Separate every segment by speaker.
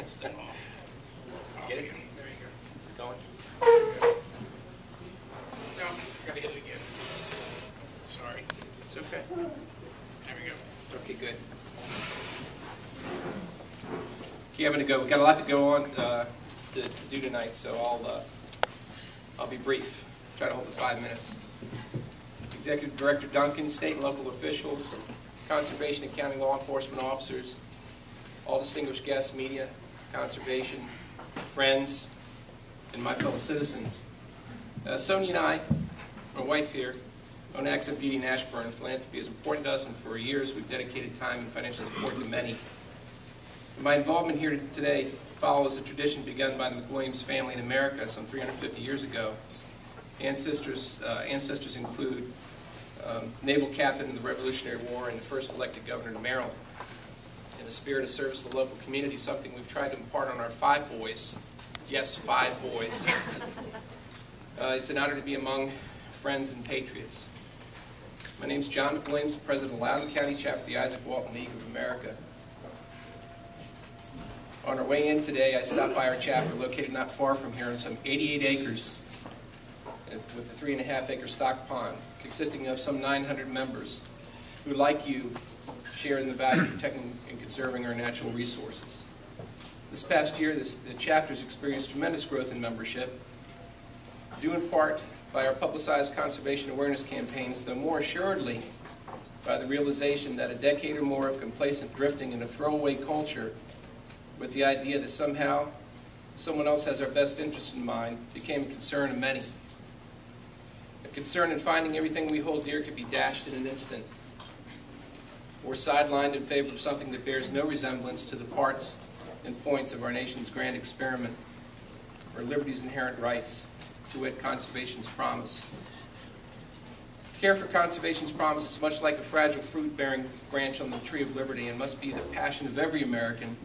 Speaker 1: Step off. Get it? There you go. It's going. No, I gotta hit it again. Sorry. It's okay. There we go. Okay, good. Okay, I'm gonna go. We've got a lot to go on to do tonight, so I'll be brief. Try to hold it 5 minutes. Executive Director Duncan, state and local officials, conservation and county law enforcement officers, all distinguished guests, media, conservation, friends, and my fellow citizens. Sonia and I, my wife here, own Accent Beauty in Ashburn. Philanthropy is important to us, and for years we've dedicated time and financial support to many. My involvement here today follows a tradition begun by the McWilliams family in America some 350 years ago. Ancestors include naval captain in the Revolutionary War and the first elected governor of Maryland. In the spirit of service to the local community, something we've tried to impart on our 5 boys. Yes, 5 boys. It's an honor to be among friends and patriots. My name's John McWilliams, President of Loudoun County Chapter of the Isaac Walton League of America. On our way in today, I stopped by our chapter located not far from here on some 88 acres with a 3.5-acre stock pond consisting of some 900 members who, like you, share in the value of protecting and conserving our natural resources. This past year, the chapter's experienced tremendous growth in membership, due in part by our publicized conservation awareness campaigns, though more assuredly by the realization that a decade or more of complacent drifting in a throwaway culture with the idea that somehow someone else has our best interest in mind became a concern of many. A concern in finding everything we hold dear could be dashed in an instant, or sidelined in favor of something that bears no resemblance to the parts and points of our nation's grand experiment, or liberty's inherent rights, to wit, conservation's promise. Care for conservation's promise is much like a fragile fruit-bearing branch on the tree of liberty and must be the passion of every American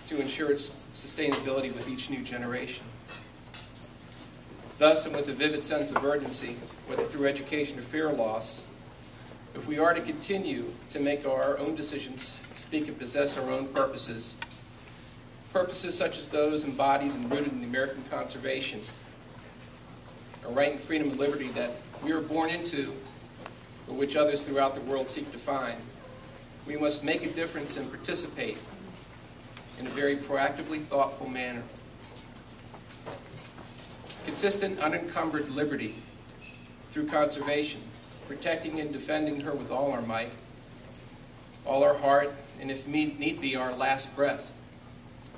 Speaker 1: to ensure its sustainability with each new generation. Thus, and with a vivid sense of urgency, whether through education or fear of loss, if we are to continue to make our own decisions, speak and possess our own purposes, purposes such as those embodied and rooted in American conservation, a right and freedom and liberty that we are born into, but which others throughout the world seek to find, we must make a difference and participate in a very proactively thoughtful manner. Consistent, unencumbered liberty through conservation, protecting and defending her with all our might, all our heart, and if need be, our last breath.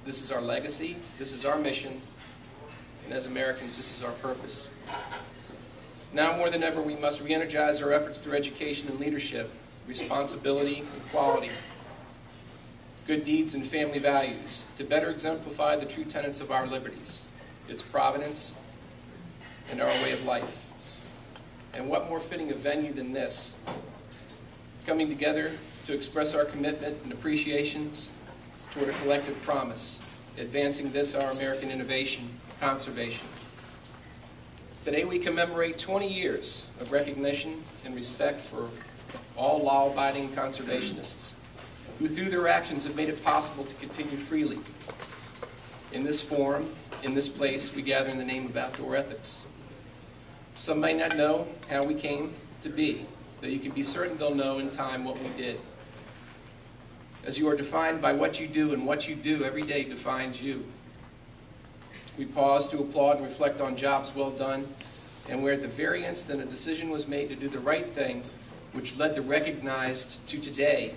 Speaker 1: This is our legacy, this is our mission, and as Americans, this is our purpose. Now more than ever, we must re-energize our efforts through education and leadership, responsibility and quality, good deeds and family values, to better exemplify the true tenets of our liberties, its provenance, and our way of life. And what more fitting a venue than this, coming together to express our commitment and appreciations toward a collective promise, advancing this, our American innovation, conservation. Today we commemorate 20 years of recognition and respect for all law-abiding conservationists who through their actions have made it possible to continue freely. In this forum, in this place, we gather in the name of outdoor ethics. Some may not know how we came to be, though you can be certain they'll know in time what we did. As you are defined by what you do, and what you do every day defines you. We pause to applaud and reflect on jobs well done, and where at the very instant a decision was made to do the right thing, which led the recognized to today,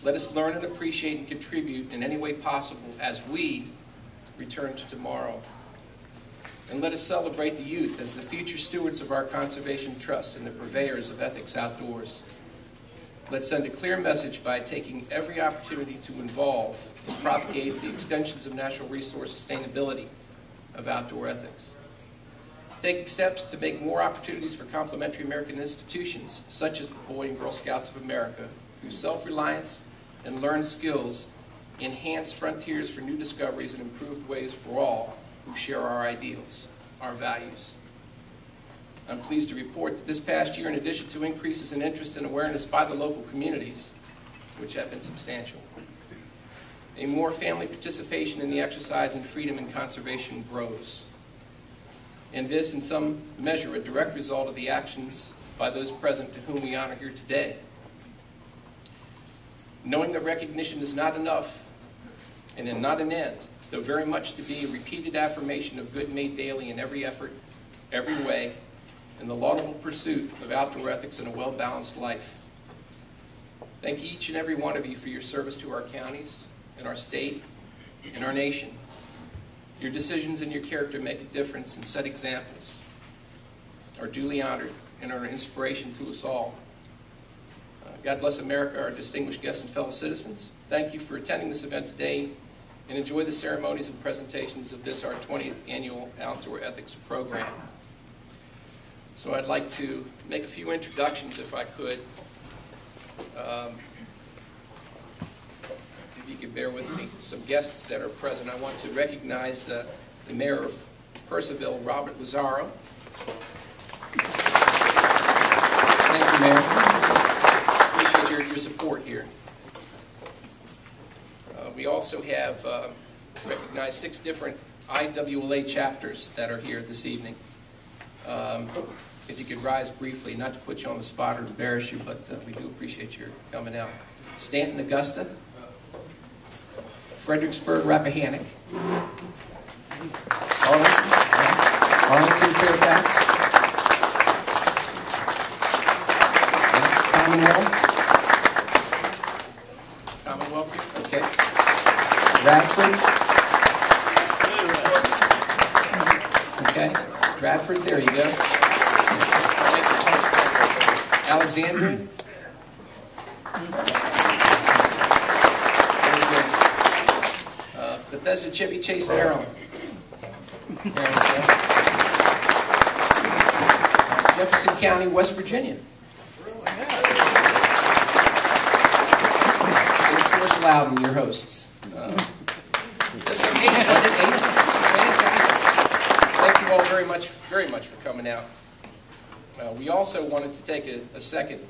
Speaker 1: let us learn and appreciate and contribute in any way possible as we return to tomorrow. And let us celebrate the youth as the future stewards of our conservation trust and the purveyors of ethics outdoors. Let's send a clear message by taking every opportunity to involve and propagate the extensions of natural resource sustainability of outdoor ethics. Take steps to make more opportunities for complementary American institutions, such as the Boy and Girl Scouts of America, through self-reliance and learned skills, enhance frontiers for new discoveries and improved ways for all who share our ideals, our values. I'm pleased to report that this past year, in addition to increases in interest and awareness by the local communities, which have been substantial, a more family participation in the exercise and freedom and conservation grows. And this, in some measure, a direct result of the actions by those present to whom we honor here today. Knowing that recognition is not enough, and then not an end, though very much to be a repeated affirmation of good made daily in every effort, every way, in the laudable pursuit of outdoor ethics and a well-balanced life. Thank each and every one of you for your service to our counties, and our state, and our nation. Your decisions and your character make a difference and set examples, are duly honored, and are an inspiration to us all. God bless America, our distinguished guests and fellow citizens. Thank you for attending this event today, and enjoy the ceremonies and presentations of this, our 20th annual Outdoor Ethics Program. So I'd like to make a few introductions, if I could. If you could bear with me, some guests that are present. I want to recognize the Mayor of Purcellville, Robert Lazaro. Thank you, Mayor. Appreciate your support here. We also have recognized 6 different IWLA chapters that are here this evening. If you could rise briefly, not to put you on the spot or embarrass you, but we do appreciate your coming out. Stanton, Augusta. Fredericksburg, Rappahannock. Arlington, Fairfax. Commonwealth, okay. Radford. Okay, Radford, there you go. Alexandria. Bethesda, Chevy Chase, Maryland. There we go. Jefferson County, West Virginia. And of course, Loudon, your hosts. Thank you all very much for coming out. We also wanted to take a second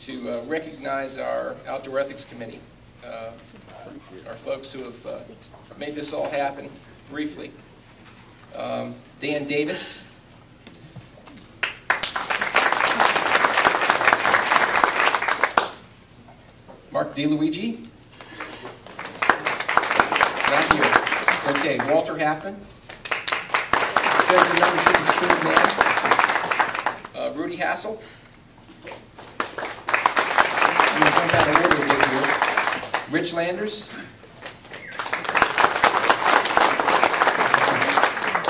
Speaker 1: to recognize our Outdoor Ethics Committee, our folks who have made this all happen. Briefly, Dan Davis, Mark DeLuigi, not here. Okay, Walter Halfman, Treasury Membership Insured Man, Rudy Hassel. I'm going to jump out of order a bit here. Rich Landers,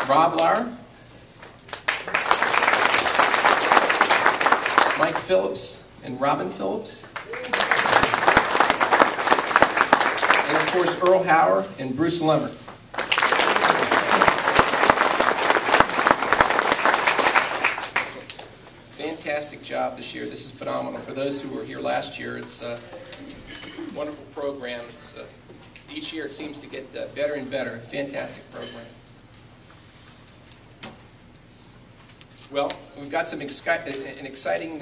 Speaker 1: Rob Lauer, Mike Phillips and Robin Phillips, and of course Earl Hauer and Bruce Lemmer. Fantastic job this year. This is phenomenal. For those who were here last year, it's a wonderful program. Each year it seems to get better and better. Fantastic program. Well, we've got an exciting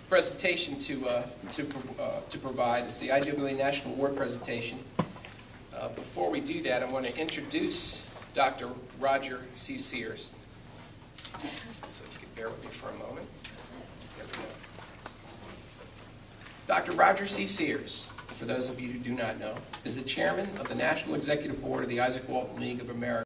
Speaker 1: presentation to provide. It's the IWA National Award presentation. Before we do that, I want to introduce Dr. Roger C. Sears. So if you could bear with me for a moment. There we go. Dr. Roger C. Sears, for those of you who do not know, is the chairman of the National Executive Board of the Isaac Walton League of America.